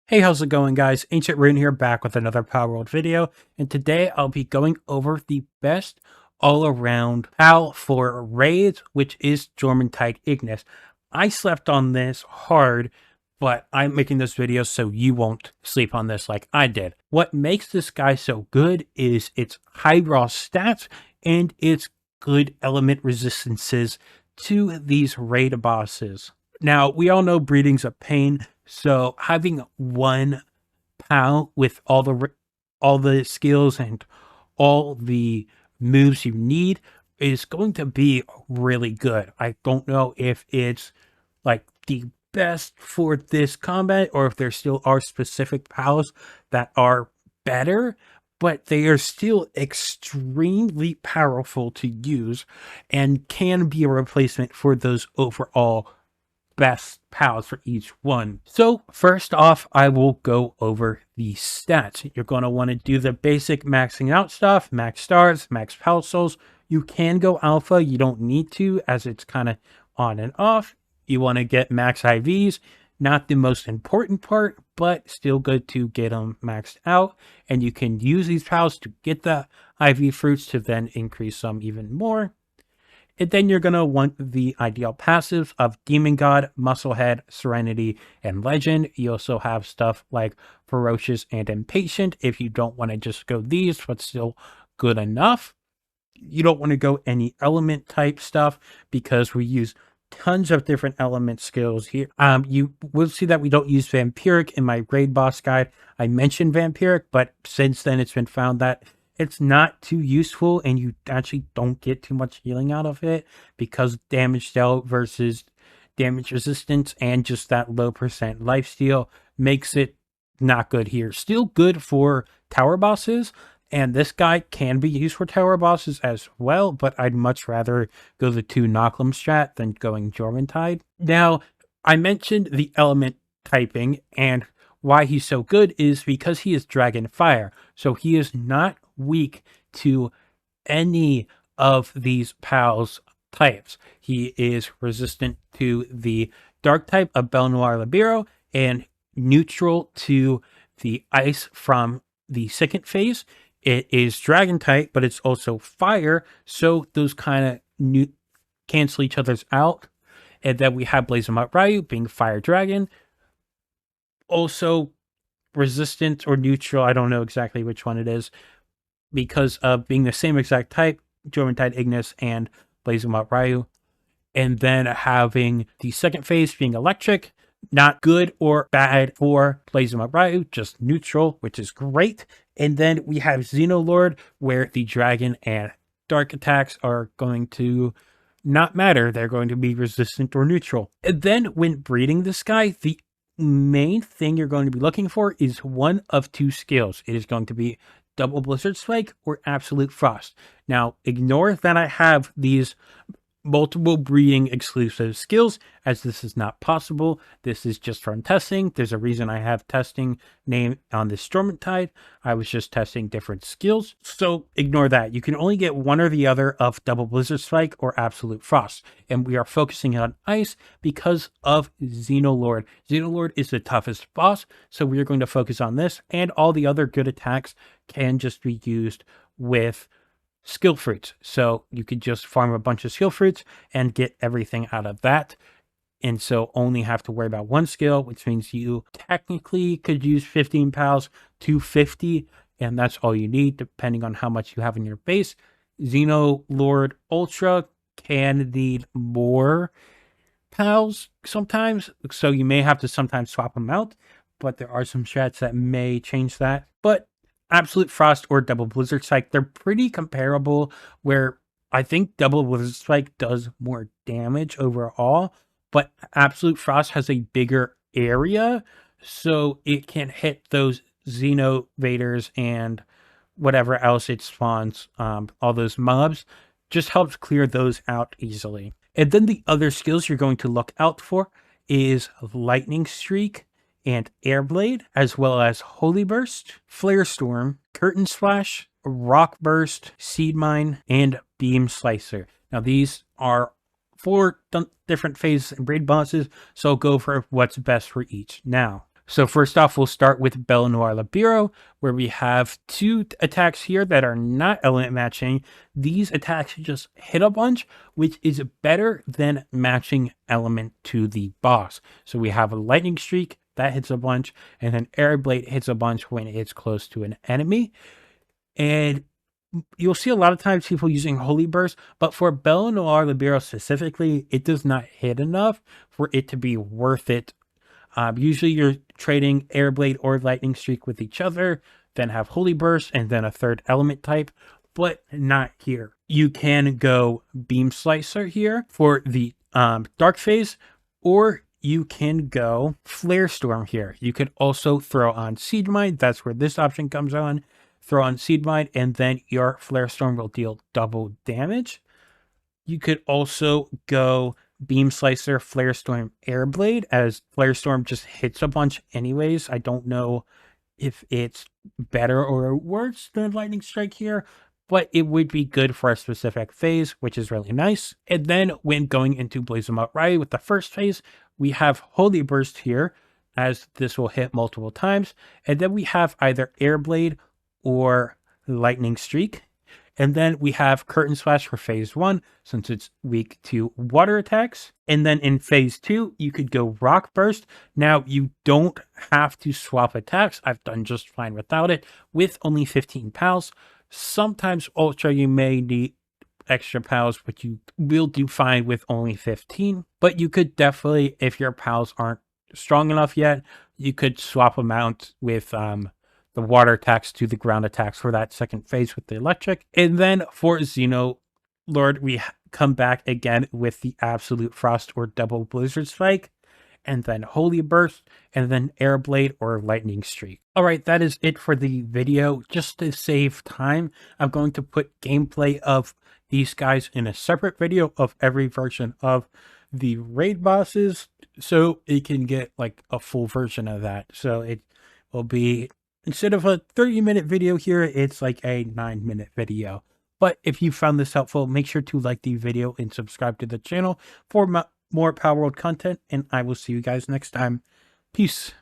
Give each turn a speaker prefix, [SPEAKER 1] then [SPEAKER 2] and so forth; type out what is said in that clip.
[SPEAKER 1] Hey, how's it going, guys? Ancient Rune here, back with another Palworld video, and today I'll be going over the best all-around PAL for raids, which is Jormuntide Ignis. I slept on this hard, but I'm making this video so you won't sleep on this like I did. What makes this guy so good is its high raw stats and its good element resistances to these raid bosses. Now, we all know breeding's a pain, so having one PAL with all the skills and all the moves you need is going to be really good. I don't know if it's like the best for this combat or if there still are specific PALs that are better, but they are still extremely powerful to use and can be a replacement for those overall best PALs for each one. So first off, I will go over the stats. You're going to want to do the basic maxing out stuff, max stars, max PAL souls. You can go alpha, you don't need to, as it's kind of on and off. You want to get max IVs, not the most important part, but still good to get them maxed out. And you can use these PALs to get the IV fruits to then increase them even more. And then you're going to want the ideal passives of Demon God, Musclehead, Serenity, and Legend. You also have stuff like Ferocious and Impatient if you don't want to just go these, but still good enough. You don't want to go any element type stuff because we use tons of different element skills here. You will see that we don't use Vampiric in my raid boss guide. I mentioned Vampiric, but since then it's been found that it's not too useful and you actually don't get too much healing out of it because damage dealt versus damage resistance and just that low percent lifesteal makes it not good here. Still good for tower bosses, and this guy can be used for tower bosses as well, but I'd much rather go the 2 Knock'em strat than going Jormuntide. Now, I mentioned the element typing, and why he's so good is because he is Dragon Fire, so he is not weak to any of these PALs types. He is resistant to the dark type of Bellanoir Libero and neutral to the ice from the second phase. It is dragon type, but it's also fire, so those kind of cancel each other's out. And then we have Blazamut Ryu being fire dragon, also resistant or neutral, I don't know exactly which one it is, because of being the same exact type, Jormuntide Ignis and Blazamut Ryu. And then having the second phase being electric, not good or bad for Blazamut Ryu, just neutral, which is great. And then we have Xenolord, where the dragon and dark attacks are going to not matter. They're going to be resistant or neutral. And then when breeding this guy, the main thing you're going to be looking for is one of 2 skills. It is going to be Double Blizzard Spike or Absolute Frost. Now, ignore that I have these multiple breeding exclusive skills, as this is not possible. This is just from testing. There's a reason I have testing name on this Jormuntide. I was just testing different skills, so ignore that. You can only get one or the other of Double Blizzard Spike or Absolute Frost, and we are focusing on ice because of Xenolord. Xenolord is the toughest boss, so we are going to focus on this, and all the other good attacks can just be used with skill fruits. So you could just farm a bunch of skill fruits and get everything out of that. And so only have to worry about one skill, which means you technically could use 15 PALs to 50, and that's all you need, depending on how much you have in your base. Xenolord Ultra can need more PALs sometimes, so you may have to sometimes swap them out, but there are some strats that may change that. But Absolute Frost or Double Blizzard Spike, they're pretty comparable, where I think Double Blizzard Spike does more damage overall, but Absolute Frost has a bigger area, so it can hit those Xenovaders and whatever else it spawns, all those mobs, just helps clear those out easily. And then the other skills you're going to look out for is Lightning Streak and Airblade, as well as Holy Burst, Flare Storm, Curtain Splash, Rock Burst, Seed Mine, and Beam Slicer. Now these are 4 different phases and raid bosses, so go for what's best for each. Now, So first off, we'll start with Bellanoir Libero, where we have 2 attacks here that are not element matching. These attacks just hit a bunch, which is better than matching element to the boss. So we have a Lightning Streak, that hits a bunch, and then Air Blade hits a bunch when it's close to an enemy. And you'll see a lot of times people using Holy Burst, but for Bellanoir Libero specifically, it does not hit enough for it to be worth it. Usually you're trading Airblade or Lightning Streak with each other, then have Holy Burst, and then a third element type, but not here. You can go Beam Slicer here for the Dark Phase, or you can go Flare Storm here. You could also throw on Seed Mine. That's where this option comes on. Throw on Seed Mine, and then your Flare Storm will deal double damage. You could also go Beam Slicer, Flare Storm, Airblade, as Flare Storm just hits a bunch anyways. I don't know if it's better or worse than Lightning Strike here, but it would be good for a specific phase, which is really nice. And then when going into Blazamut Ryu with the first phase, we have Holy Burst here, as this will hit multiple times. And then we have either Airblade or Lightning Streak. And then we have Curtain Slash for phase 1, since it's weak to water attacks. And then in phase 2, you could go Rock Burst. Now, you don't have to swap attacks. I've done just fine without it, with only 15 pals. Sometimes Ultra, you may need extra pals, but you will do fine with only 15. But you could definitely, if your pals aren't strong enough yet, you could swap them out with the water attacks to the ground attacks for that second phase with the electric. And then for Xenolord, we come back again with the Absolute Frost or Double Blizzard Spike, and then Holy Burst, and then Airblade or Lightning Streak. All right, that is it for the video. Just to save time, I'm going to put gameplay of these guys in a separate video of every version of the raid bosses, so it can get like a full version of that. So it will be, instead of a 30-minute video here, it's like a 9-minute video. But if you found this helpful, make sure to like the video and subscribe to the channel for more Palworld content, and I will see you guys next time. Peace.